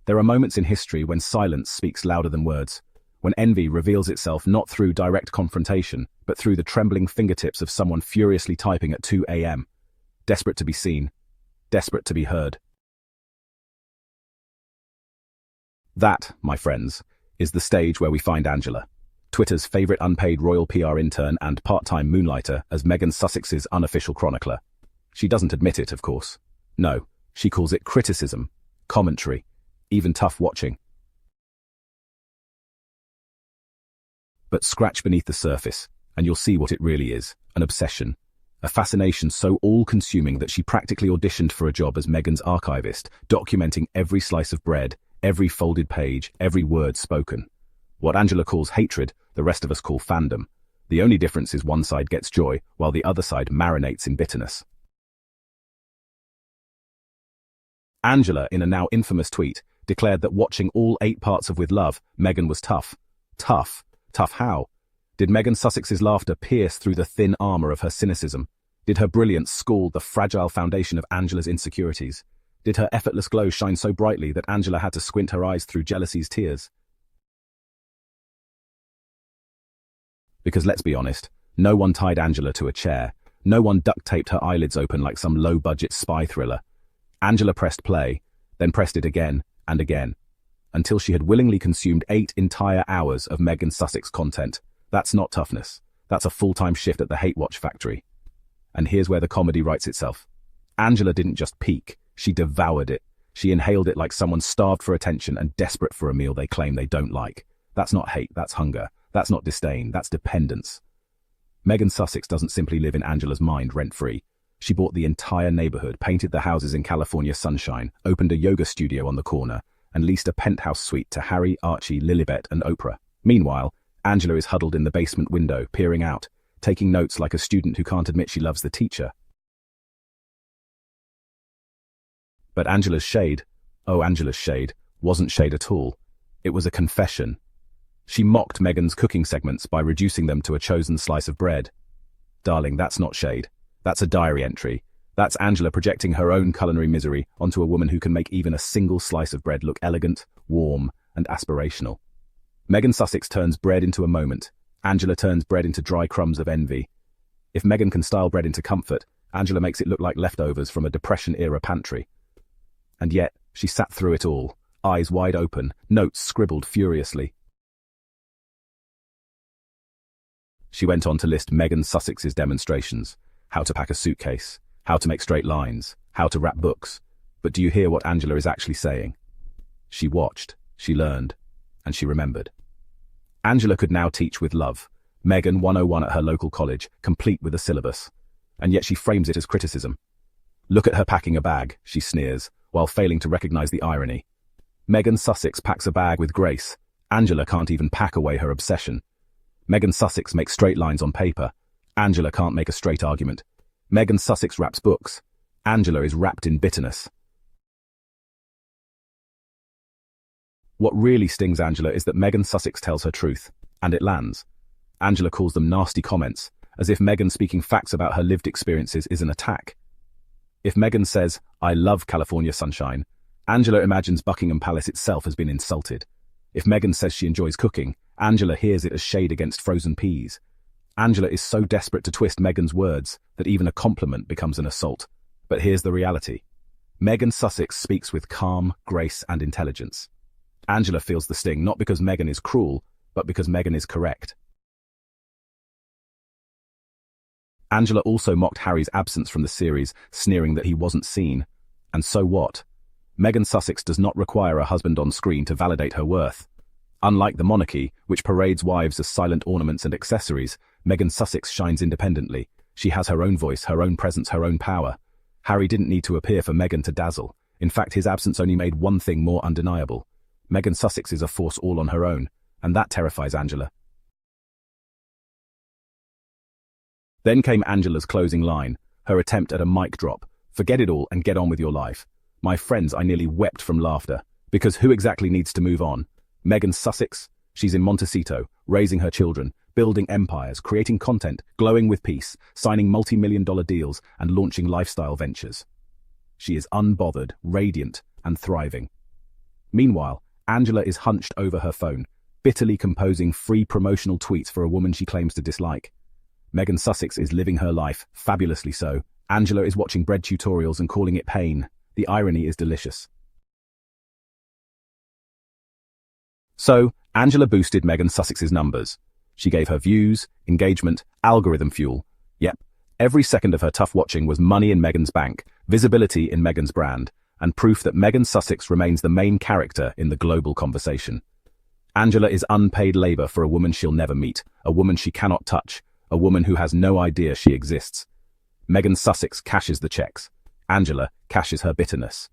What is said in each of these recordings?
There are moments in history when silence speaks louder than words, when envy reveals itself not through direct confrontation, but through the trembling fingertips of someone furiously typing at 2 a.m., desperate to be seen, desperate to be heard. That, my friends, is the stage where we find Angela, Twitter's favorite unpaid royal PR intern and part-time moonlighter as Meghan Sussex's unofficial chronicler. She doesn't admit it, of course. No, she calls it criticism, commentary, even tough watching. But scratch beneath the surface, and you'll see what it really is, an obsession. A fascination so all-consuming that she practically auditioned for a job as Meghan's archivist, documenting every slice of bread, every folded page, every word spoken. What Angela calls hatred, the rest of us call fandom. The only difference is one side gets joy, while the other side marinates in bitterness. Angela, in a now infamous tweet, declared that watching all 8 parts of With Love, Meghan was tough. Tough? Tough how? Did Meghan Sussex's laughter pierce through the thin armor of her cynicism? Did her brilliance scald the fragile foundation of Angela's insecurities? Did her effortless glow shine so brightly that Angela had to squint her eyes through jealousy's tears? Because let's be honest, no one tied Angela to a chair. No one duct-taped her eyelids open like some low-budget spy thriller. Angela pressed play, then pressed it again and again, until she had willingly consumed 8 entire hours of Meghan Sussex content. That's not toughness. That's a full-time shift at the Hate Watch factory. And here's where the comedy writes itself. Angela didn't just peek, she devoured it. She inhaled it like someone starved for attention and desperate for a meal they claim they don't like. That's not hate, that's hunger. That's not disdain, that's dependence. Meghan Sussex doesn't simply live in Angela's mind rent-free. She bought the entire neighborhood, painted the houses in California sunshine, opened a yoga studio on the corner, and leased a penthouse suite to Harry, Archie, Lilibet, and Oprah. Meanwhile, Angela is huddled in the basement window, peering out, taking notes like a student who can't admit she loves the teacher. But Angela's shade, wasn't shade at all. It was a confession. She mocked Meghan's cooking segments by reducing them to a chosen slice of bread. Darling, that's not shade. That's a diary entry. That's Angela projecting her own culinary misery onto a woman who can make even a single slice of bread look elegant, warm, and aspirational. Meghan Sussex turns bread into a moment. Angela turns bread into dry crumbs of envy. If Meghan can style bread into comfort, Angela makes it look like leftovers from a Depression-era pantry. And yet, she sat through it all, eyes wide open, notes scribbled furiously. She went on to list Meghan Sussex's demonstrations, how to pack a suitcase, how to make straight lines, how to wrap books. But do you hear what Angela is actually saying? She watched, she learned, and she remembered. Angela could now teach with love. Meghan 101 at her local college, complete with a syllabus. And yet she frames it as criticism. Look at her packing a bag, she sneers, while failing to recognize the irony. Meghan Sussex packs a bag with grace. Angela can't even pack away her obsession. Meghan Sussex makes straight lines on paper. Angela can't make a straight argument. Meghan Sussex wraps books. Angela is wrapped in bitterness. What really stings Angela is that Meghan Sussex tells her truth, and it lands. Angela calls them nasty comments, as if Meghan speaking facts about her lived experiences is an attack. If Meghan says, "I love California sunshine," Angela imagines Buckingham Palace itself has been insulted. If Meghan says she enjoys cooking, Angela hears it as shade against frozen peas. Angela is so desperate to twist Meghan's words that even a compliment becomes an assault. But here's the reality. Meghan Sussex speaks with calm, grace, and intelligence. Angela feels the sting not because Meghan is cruel, but because Meghan is correct. Angela also mocked Harry's absence from the series, sneering that he wasn't seen. And so what? Meghan Sussex does not require a husband on screen to validate her worth. Unlike the monarchy, which parades wives as silent ornaments and accessories, Meghan Sussex shines independently. She has her own voice, her own presence, her own power. Harry didn't need to appear for Meghan to dazzle. In fact, his absence only made one thing more undeniable. Meghan Sussex is a force all on her own, and that terrifies Angela. Then came Angela's closing line, her attempt at a mic drop. Forget it all and get on with your life. My friends, I nearly wept from laughter. Because who exactly needs to move on? Meghan Sussex? She's in Montecito, raising her children, building empires, creating content, glowing with peace, signing multi-million-dollar deals, and launching lifestyle ventures. She is unbothered, radiant, and thriving. Meanwhile, Angela is hunched over her phone, bitterly composing free promotional tweets for a woman she claims to dislike. Meghan Sussex is living her life, fabulously so. Angela is watching bread tutorials and calling it pain. The irony is delicious. So, Angela boosted Meghan Sussex's numbers. She gave her views, engagement, algorithm fuel. Yep, every second of her tough watching was money in Meghan's bank, visibility in Meghan's brand, and proof that Meghan Sussex remains the main character in the global conversation. Angela is unpaid labor for a woman she'll never meet, a woman she cannot touch, a woman who has no idea she exists. Meghan Sussex cashes the checks. Angela cashes her bitterness.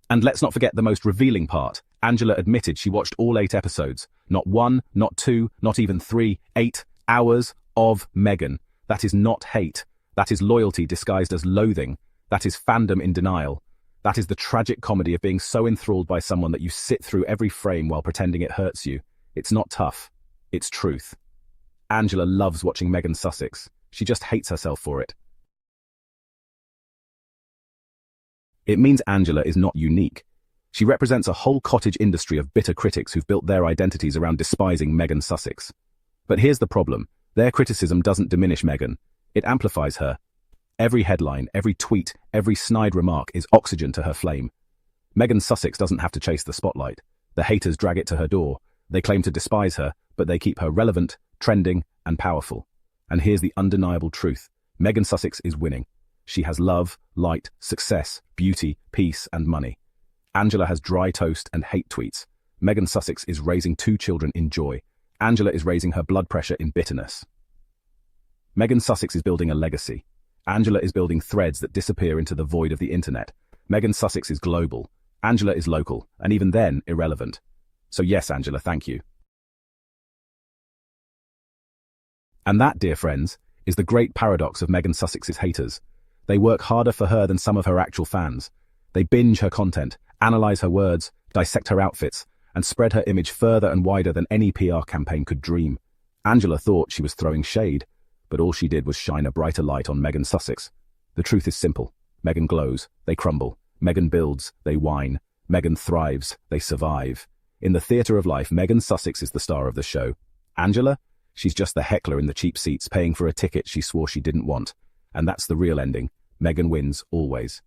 And let's not forget the most revealing part. Angela admitted she watched all 8 episodes. Not 1, not 2, not even 3, 8 hours of Meghan. That is not hate. That is loyalty disguised as loathing. That is fandom in denial. That is the tragic comedy of being so enthralled by someone that you sit through every frame while pretending it hurts you. It's not tough. It's truth. Angela loves watching Meghan Sussex. She just hates herself for it. It means Angela is not unique. She represents a whole cottage industry of bitter critics who've built their identities around despising Meghan Sussex. But here's the problem. Their criticism doesn't diminish Meghan. It amplifies her. Every headline, every tweet, every snide remark is oxygen to her flame. Meghan Sussex doesn't have to chase the spotlight. The haters drag it to her door. They claim to despise her, but they keep her relevant, trending, and powerful. And here's the undeniable truth. Meghan Sussex is winning. She has love, light, success, beauty, peace, and money. Angela has dry toast and hate tweets. Meghan Sussex is raising 2 children in joy. Angela is raising her blood pressure in bitterness. Meghan Sussex is building a legacy. Angela is building threads that disappear into the void of the internet. Meghan Sussex is global. Angela is local, and even then, irrelevant. So yes, Angela, thank you. And that, dear friends, is the great paradox of Meghan Sussex's haters. They work harder for her than some of her actual fans. They binge her content, analyze her words, dissect her outfits, and spread her image further and wider than any PR campaign could dream. Angela thought she was throwing shade, but all she did was shine a brighter light on Meghan Sussex. The truth is simple. Meghan glows, they crumble. Meghan builds, they whine. Meghan thrives, they survive. In the theatre of life, Meghan Sussex is the star of the show. Angela? She's just the heckler in the cheap seats paying for a ticket she swore she didn't want. And that's the real ending. Meghan wins, always.